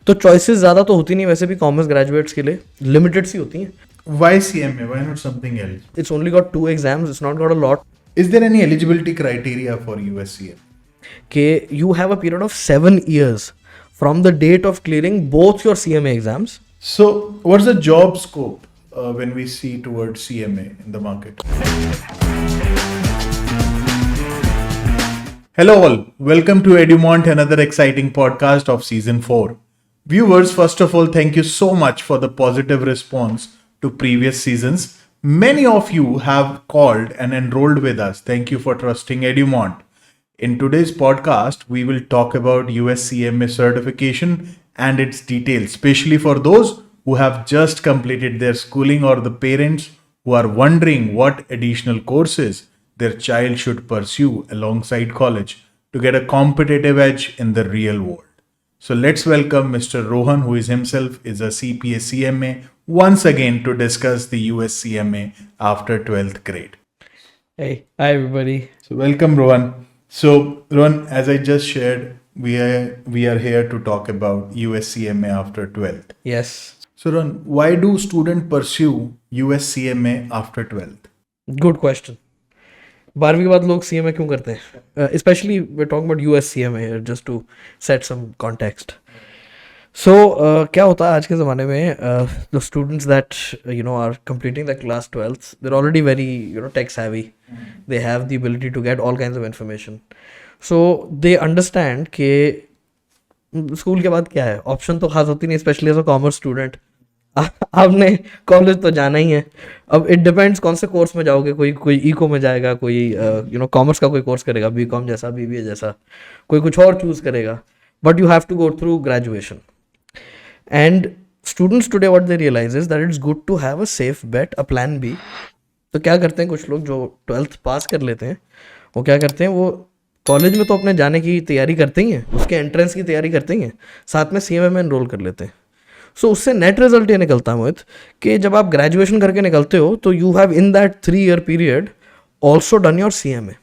तो चॉइसेस ज़्यादा तो होती नहीं वैसे भी कॉमर्स ग्रेजुएट्स के लिए, लिमिटेड सी होती हैं. Why CMA? Why not something else? It's only got 2 exams, it's not got a lot. Is there any eligibility criteria for USCMA? कि you have a period of 7 years from the date of clearing both your CMA exams. So, what's the job scope when we see towards CMA in the market? Hello, all. Welcome to Edumont, another exciting podcast of season 4. Viewers, first of all, thank you so much for the positive response to previous seasons. Many of you have called and enrolled with us. Thank you for trusting Edumont. In today's podcast, we will talk about USCMA certification and its details, especially for those who have just completed their schooling or the parents who are wondering what additional courses their child should pursue alongside college to get a competitive edge in the real world. So let's welcome Mr. Rohan, who is himself is a CPA CMA, once again to discuss the USCMA after 12th grade. Hey, hi everybody. So welcome, Rohan. So Rohan, as I just shared, we are here to talk about USCMA after 12th. Yes. So Rohan, why do students pursue USCMA after 12th? Good question. 12वीं के बाद लोग CMA क्यों करते हैं? Especially we're talking about US CMA here just to set some context. So क्या होता है आज के ज़माने में the students that are completing the class 12th, they're already very tech savvy. They have the ability to get all kinds of information. So they understand कि school के बाद क्या है, ऑप्शन तो खास होती नहीं, specially as a commerce student. आपने कॉलेज तो जाना ही है. अब इट डिपेंड्स कौन से कोर्स में जाओगे. कोई इको में जाएगा, कोई कॉमर्स का कोई कोर्स करेगा, बीकॉम जैसा, बीबीए जैसा, कोई कुछ और चूज करेगा. But you have to go through graduation. And students today what they realise is that it's good to have a safe bet, a plan B. तो क्या करते हैं कुछ लोग जो 12th पास कर लेते हैं, वो क्या करते हैं, वो कॉलेज में तो अपने जाने की तैयारी करते ही हैं, उसके एंट्रेंस की तैयारी करते ही हैं, साथ में CMA में एनरोल कर लेते हैं. सो उससे नेट रिजल्ट ये निकलता है मोहित कि जब आप ग्रेजुएशन करके निकलते हो तो you have in that 3-year period also done your CMA.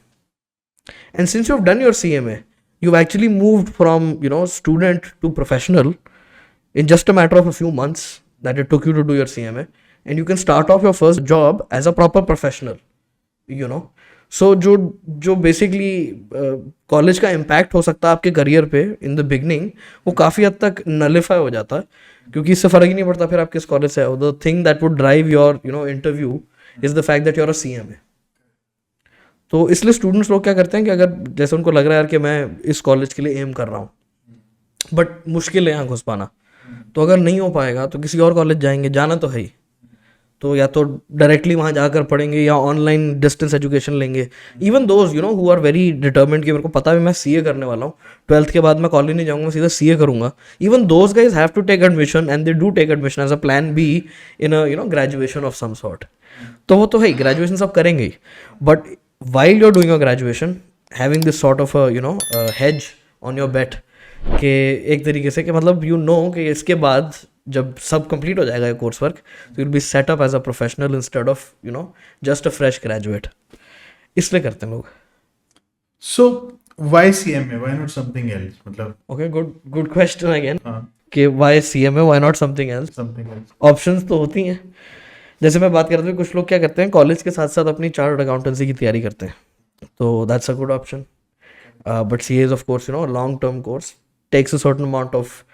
And since you have done your CMA, you've actually moved from student to professional in just a matter of a few months that it took you to do your CMA, and you can start off your first job as a proper professional. So जो basically college का impact हो सकता है आपके career पे in the beginning, वो काफ़ी हद तक नलिफाई हो जाता है, क्योंकि इससे फ़र्क ही नहीं पड़ता फिर आप किस कॉलेज से. The thing that would drive your interview is the fact that you are a CMA. तो इसलिए स्टूडेंट्स लोग क्या करते हैं कि अगर जैसे उनको लग रहा है यार कि मैं इस कॉलेज के लिए एम कर रहा हूँ, बट मुश्किल है यहाँ घुस पाना, तो अगर नहीं हो पाएगा तो किसी और कॉलेज जाएंगे, जाना तो है ही. तो या तो डायरेक्टली वहाँ जाकर पढ़ेंगे या ऑनलाइन डिस्टेंस एजुकेशन लेंगे. Even those who are very determined कि मेरे को पता है मैं CA करने वाला हूँ, 12th के बाद मैं कॉलेज नहीं जाऊँगा, मैं सीधा CA करूँगा. Even those guys have to take admission and they do take admission as a plan B in a graduation of some sort. तो वो तो है, ग्रेजुएशन सब करेंगे ही, but while you're doing your graduation, having this sort of a hedge on your bet कि एक तरीके से कि मतलब कि इसके बाद जब सब कंप्लीट हो जाएगा कोर्स वर्क, तो you'll be set up as a professional instead of just a fresh graduate. इसलिए करते हैं लोग. So why CMA? Why not something else? मतलब Okay, good question again. हाँ, कि why CMA? Why not something else? something else. Options तो होती हैं. जैसे मैं बात कर रहा था, कुछ लोग क्या करते हैं, कॉलेज के साथ साथ अपनी चार्टर्ड अकाउंटेंसी की तैयारी करते हैं, तो that's a good option. But CA is of course long term course, takes a certain amount of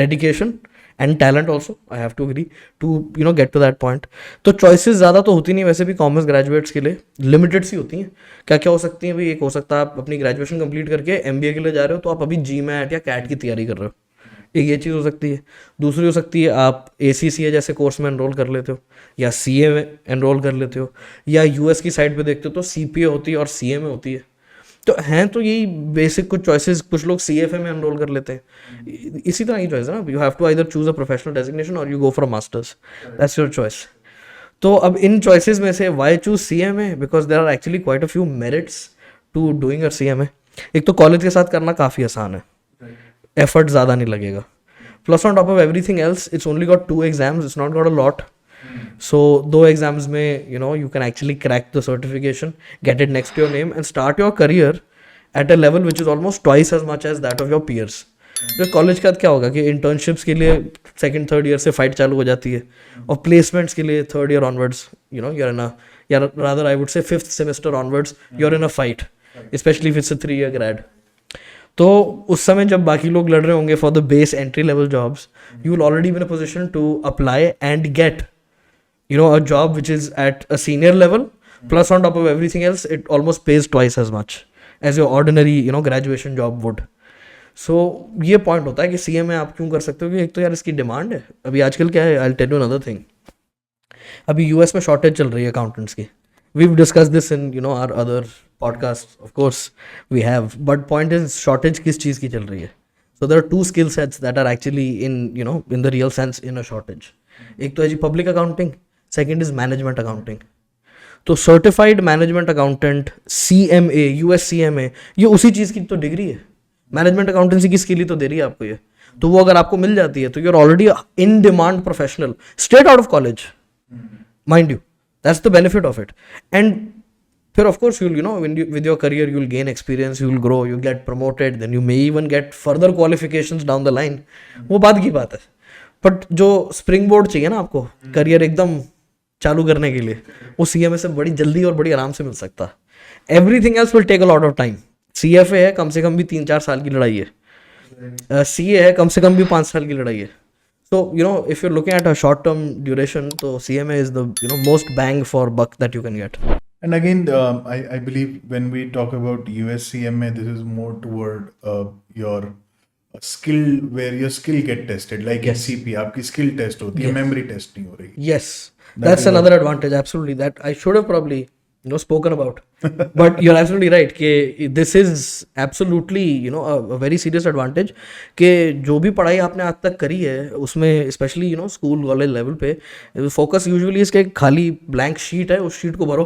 dedication and talent also. I have to agree to get to that point. तो choices ज़्यादा तो होती नहीं वैसे भी commerce graduates के लिए, limited सी होती हैं. क्या क्या हो सकती हैं भाई? एक हो सकता है आप अपनी ग्रेजुएशन कंप्लीट करके MBA के लिए जा रहे हो, तो आप अभी GMAT या CAT की तैयारी कर रहे हो, एक ये चीज़ हो सकती है. दूसरी हो सकती है आप ACCA जैसे कोर्स में एनरोल कर लेते हो, या CA में एनरोल कर लेते हो, या US की साइड पे देखते हो तो CPA होती है और CMA होती है. तो हैं तो यही बेसिक कुछ चॉइसेस. कुछ लोग CFA में एनरोल कर लेते हैं. इसी तरह की चॉइस है ना. You have to either choose a professional designation और you go for masters. That's your choice. तो अब इन चॉइसेस में से why choose CMA? Because there are actually quite a few merits to doing your CMA. एक तो college के साथ करना काफ़ी आसान है, एफर्ट ज़्यादा नहीं लगेगा. Plus on top of everything else, it's only got 2 exams, it's not got a lot. So 2 exams में you can actually crack the certification, get it next to your name and start your career at a level which is almost twice as much as that of your peers. तो college के बाद क्या होगा कि internships के लिए second third year से fight चालू हो जाती है, और प्लेसमेंट्स के लिए third year onwards you know you're in a, या rather I would say fifth semester onwards you're in a fight, specially if it's a 3 year grade. तो उस समय जब बाकी लोग लड़ रहे होंगे for the base entry level jobs, you will already be in a position to apply and get a job which is at a senior level, plus on top of everything else it almost pays twice as much as your ordinary graduation job would. So ये point होता है कि CA में आप क्यों कर सकते हो कि एक तो यार इसकी डिमांड है. अभी आजकल क्या है, I tell you another thing, अभी यूएस में शॉर्टेज चल रही है अकाउंटेंट्स की. we've discussed this in our other podcasts, of course we have, but point is shortage किस चीज़ की चल रही है. So there are two skill sets that are actually in the real sense in a shortage. एक तो है जी public accounting, second is management accounting. तो certified management accountant CMA, US CMA, ये उसी चीज़ की तो डिग्री है. मैनेजमेंट अकाउंटेंसी की स्किल ही तो दे रही है आपको ये. तो वो अगर आपको मिल जाती है तो you are already in demand professional straight out of college, mind you. That's the benefit of it. And फिर of course you'll when you with your career you'll gain experience, you'll grow, you get promoted, then you may even get further qualifications down the line. वो बाद की बात है. But जो spring board चाहिए ना आपको करियर एकदम चालू करने के लिए, वो CMA से बड़ी जल्दी और बड़ी आराम से मिल सकता है. Everything else will take a lot of time. CFA है कम से कम भी 3-4 साल की लड़ाई है. CA है कम से कम भी 5 साल की लड़ाई है. So if you're looking at a short term duration, तो CMA is the most bang for buck that you can get. And again, I believe when we talk about US CMA, this is more toward your skill, where your skill get tested. Like in CP, आपकी skill test होती है, memory test नहीं हो रही. Yes, that's another advantage. Absolutely, that I should have probably spoken about. But you're absolutely right कि this is absolutely a very serious advantage कि जो भी पढ़ाई आपने आज तक करी है उसमें especially स्कूल कॉलेज लेवल पे फोकस यूजुअली इसके खाली ब्लैंक शीट है, उस शीट को भरो.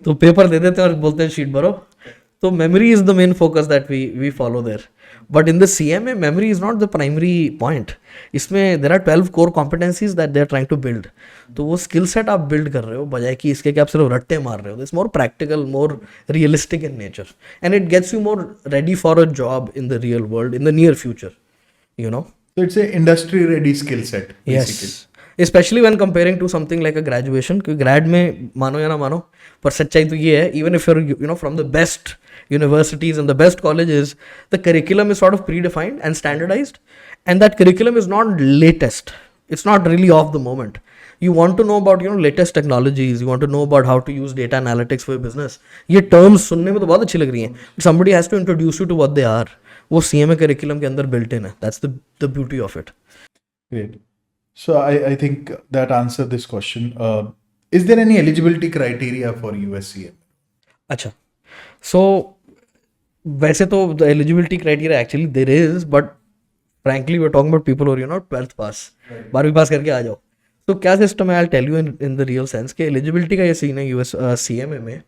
तो पेपर दे देते हैं और बोलते हैं शीट भरो. तो memory is the main focus that we follow there. But in the CMA, memory is not the primary point. इसमें there are 12 core competencies that they are trying to build. तो वो skill set आप build कर रहे हो बजाय कि इसके कि आप सिर्फ रट्टे मार रहे हो. It's more practical, more realistic in nature, and it gets you more ready for a job in the real world in the near future. So it's a industry ready skill set basically. Yes. Especially when comparing to something like a graduation, क्योंकि grad में मानो या ना मानो पर सच्चाई तो ये है, even if you're from the best universities and the best colleges, the curriculum is sort of predefined and standardized, and that curriculum is not latest. It's not really of the moment. You want to know about latest technologies, you want to know about how to use data analytics for your business. ये terms सुनने में तो बहुत अच्छी लग रही हैं, but somebody has to introduce you to what they are. वो CMA curriculum के अंदर built in है. That's the beauty of it. Great. So I think that answered this question. Is there any eligibility criteria for USCM? अच्छा, so वैसे तो the eligibility criteria actually there is, but frankly we're talking about people who are 12th pass, 12वीं पास करके आ जाओ. तो क्या system है, I'll tell you in the real sense कि eligibility का ये सीन है US CMA में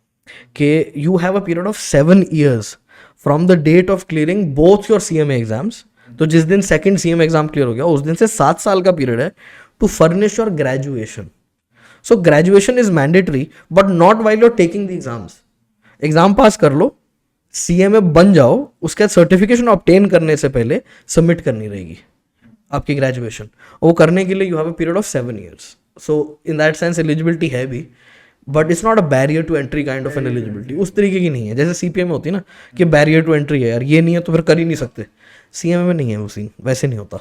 कि you have a period of 7 years from the date of clearing both your CMA exams. तो जिस दिन सेकंड CMA एग्जाम क्लियर हो गया उस दिन से 7 साल का पीरियड है to furnish your graduation. So graduation is mandatory but not while you're taking the exams. Exam pass कर लो, CMA बन जाओ, उसके बाद सर्टिफिकेशन ऑब्टेन करने से पहले सबमिट करनी रहेगी आपकी ग्रेजुएशन. वो करने के लिए you have a period of 7 years. So in that sense eligibility है भी, but it's not a barrier to entry kind of an eligibility. उस तरीके की नहीं है जैसे CPA में होती है ना कि बैरियर टू एंट्री है यार, ये नहीं है तो फिर कर ही नहीं सकते. CMA में नहीं है वो सीन, वैसे नहीं होता.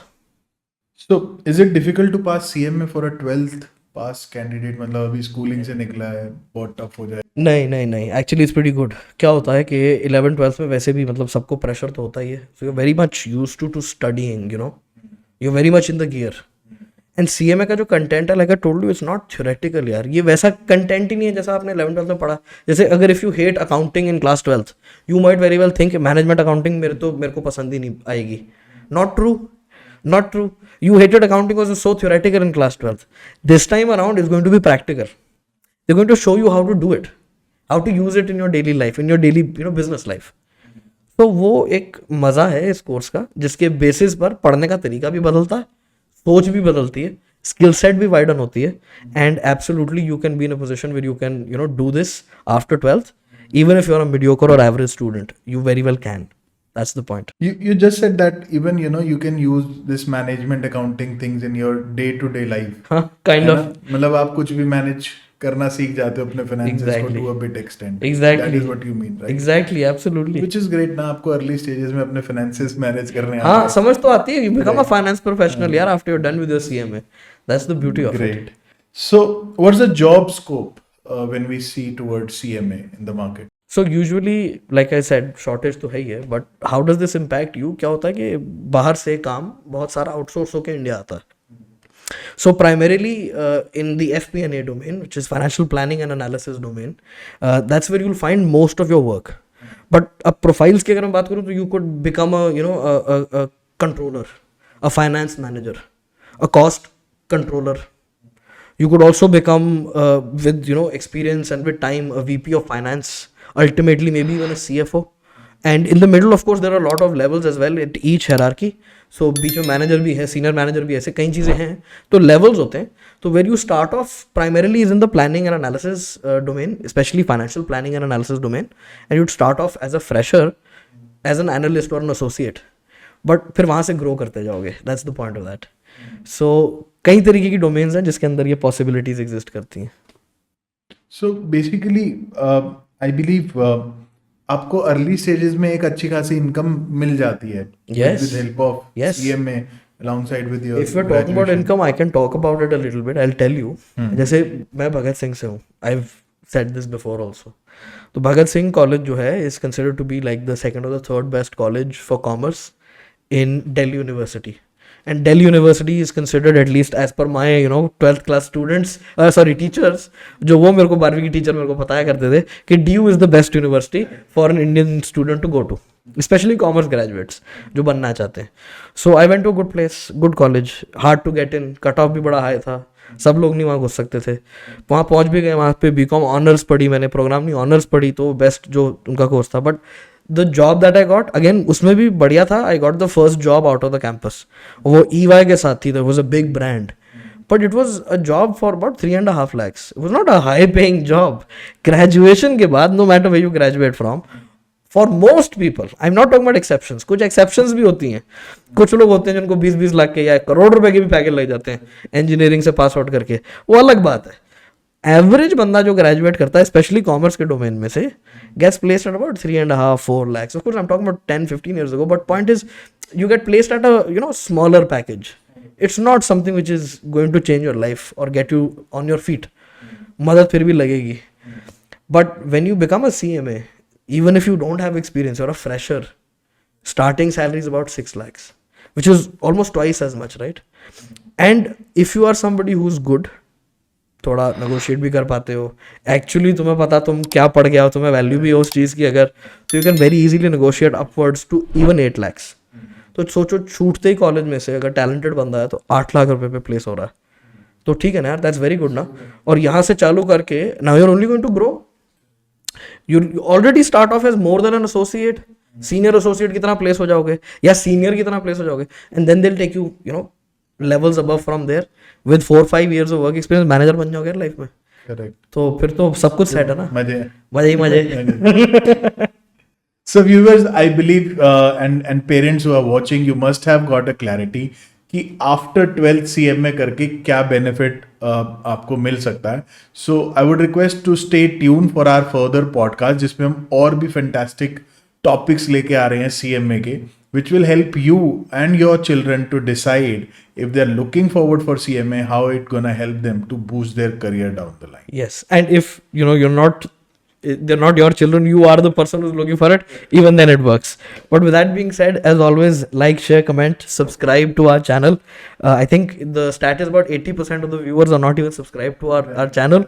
So is it difficult to pass CMA for a 12th pass candidate? मतलब अभी स्कूलिंग से निकला है, बहुत टफ हो जाए? नहीं, एक्चुअली इट्स प्रीटी गुड. क्या होता है कि 11th 12th में वैसे भी मतलब सबको प्रेशर तो होता ही है. So you are very much used to studying, you are very much in the gear. And CMA का जो कंटेंट है, like I told you, it's not theoretical यार. ये वैसा कंटेंट ही नहीं है जैसा आपने 11th 12th में पढ़ा. जैसे अगर if you hate accounting in class 12th, you might very well think management accounting मेरे को पसंद ही नहीं आएगी. Not true. You hated accounting because it's so theoretical in class 12th. This time around is going to be practical. They're going to show you how to do it, how to use it in your daily life, in your daily business life. तो वो एक मज़ा है इस course का जिसके basis पर पढ़ने का तरीका भी बदलता है, सोच भी बदलती है, स्किल सेट भी वाइडन होती है. And absolutely you can be in a position where you can do this after 12th. Even if you're a mediocre or average student, you very well can. That's the point. You just said that even you can use this management accounting things in your day to day life. हाँ, kind है of. ना? मतलब आप कुछ भी manage करना सीख जाते हो अपने finances को Exactly. to a bit extent. Exactly. That is what you mean, right? Exactly, absolutely. Which is great ना, आपको early stages में अपने finances manage करने आ हाँ, जाए. समझ तो आती है. You become a Right. finance professional यार after you're done with your CMA. That's the beauty of it. Great. So what's the job scope when we see towards CMA in the market? So usually, like I said, shortage तो है ही है, but how does this impact you? क्या होता है कि बाहर से काम बहुत सारा आउटसोर्स होके इंडिया आता है. So primarily in the FP&A domain, which is financial planning and analysis domain, that's where you'll find most of your work. But अब profiles की अगर मैं बात करूँ तो you could become a controller, a finance manager, a cost controller. You could also become with experience and with time a VP of finance, ultimately maybe even a CFO. And in the middle, of course, there are a lot of levels as well at each hierarchy. So बीच में manager भी है, senior manager भी, ऐसे कई चीज़ें हैं. तो levels होते हैं. तो where you start off primarily is in the planning and analysis domain, especially financial planning and analysis domain. And you'd start off as a fresher, as an analyst or an associate. But फिर वहाँ से grow करते जाओगे. That's the point of that. So कई तरीके की domains हैं जिसके अंदर ये पॉसिबिलिटीज एग्जिस्ट करती हैं. So basically, I believe आपको अर्ली स्टेजेस में एक अच्छी खासी इनकम मिल जाती है Yes. with help of Yes. CMA alongside with your If we're talking about graduation. income, I can talk about it a little bit. I'll tell you. जैसे मैं भगत सिंह से हूँ. I've said this before also. तो Bhagat Singh college जो है is considered to be like the second or the third best college for commerce in Delhi University. And Delhi University is considered, at least as per my 12th class students, teachers, जो वो मेरे को 12वीं की teacher मेरे को बताया करते थे कि DU is the best university for an Indian student to go to, especially commerce graduates जो बनना चाहते हैं. So I went to a good place, good college, hard to get in, cut off भी बड़ा हाई था, सब लोग नहीं वहाँ घुस सकते थे. वहाँ पहुँच भी गए, वहाँ पे BCom ऑनर्स पढ़ी मैंने, प्रोग्राम नहीं ऑनर्स पढ़ी, तो बेस्ट जो उनका कोर्स था. But the job that I got, again उसमें भी बढ़िया था. I got the first job out of the campus. वो EY के साथ थी. That was a big brand, but it was a job for about 3.5 lakhs. It was not a high paying job. Graduation के बाद, no matter where you graduate from, for most people, I am not talking about exceptions, कुछ exceptions भी होती हैं. कुछ लोग होते हैं जिनको 20-20 लाख के या करोड़ रुपए के भी पैकेज लग जाते हैं इंजीनियरिंग से पास आउट करके, वो अलग बात है. एवरेज बंदा जो ग्रेजुएट करता है स्पेशली कॉमर्स के डोमेन में से gets placed at about 3.5-4 lakhs. Of course I am talking about 10-15 years ago, but point is you get placed at a smaller package. It's not something which is going to change your life और get you on your feet. मदद फिर भी लगेगी. But when you become a CMA, even if you don't have experience, you're a fresher, starting salary is about 6 lakhs, which is almost twice as much, right? And if you are somebody who's good, थोड़ा negotiate भी कर पाते हो, actually तुम्हें पता तुम क्या पढ़ गया हो, तुम्हें वैल्यू भी हो उस चीज़ की अगर, तो you can very easily negotiate upwards to even 8 lakhs. तो सोचो छूटते ही कॉलेज में से अगर टैलेंटेड बंदा है तो 8 लाख रुपए पे प्लेस हो रहा है, तो ठीक है ना यार, दैट्स वेरी गुड ना. और यहाँ से चालू करके now you are only going to grow. You already start off as more than an associate. Senior associate की तरह प्लेस हो जाओगे या सीनियर की तरह प्लेस हो जाओगे, and then they'll take you levels above from there with 4-5 years of work experience. Manager बन जाओगे लाइफ में. Correct. तो फिर तो सब कुछ सेट है ना. मजे मजे ही मजे. So viewers, I believe and parents who are watching, you must have got a clarity कि आफ्टर 12th CMA करके क्या बेनिफिट आपको मिल सकता है. So I would request to stay tune for our further podcast, जिसमें हम और भी फैंटास्टिक टॉपिक्स लेके आ रहे हैं CMA के, which will help you and your children to decide if they're looking forward for CMA, how it gonna help them to boost their career down the line. Yes, and if they're not your children, you are the person who's looking for it, even then it works. But with that being said, as always, like, share, comment, subscribe to our channel. I think the stat is about 80% of the viewers are not even subscribed to our channel.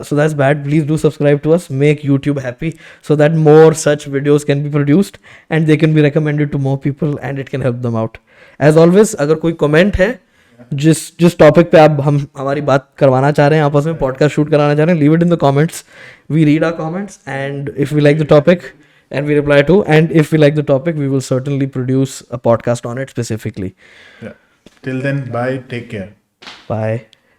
So that's bad. Please do subscribe to us. Make YouTube happy so that more such videos can be produced and they can be recommended to more people and it can help them out. As always, अगर कोई comment है जिस topic पे आप हमारी बात करवाना चाह रहे हैं, आपस में पॉडकास्ट शूट कराना चाह रहे हैं, leave it in the comments. We read our comments and if we like the topic and we reply to, and if we like the topic, we will certainly produce a podcast on it specifically. Yeah. Till then, bye. Take care. Bye.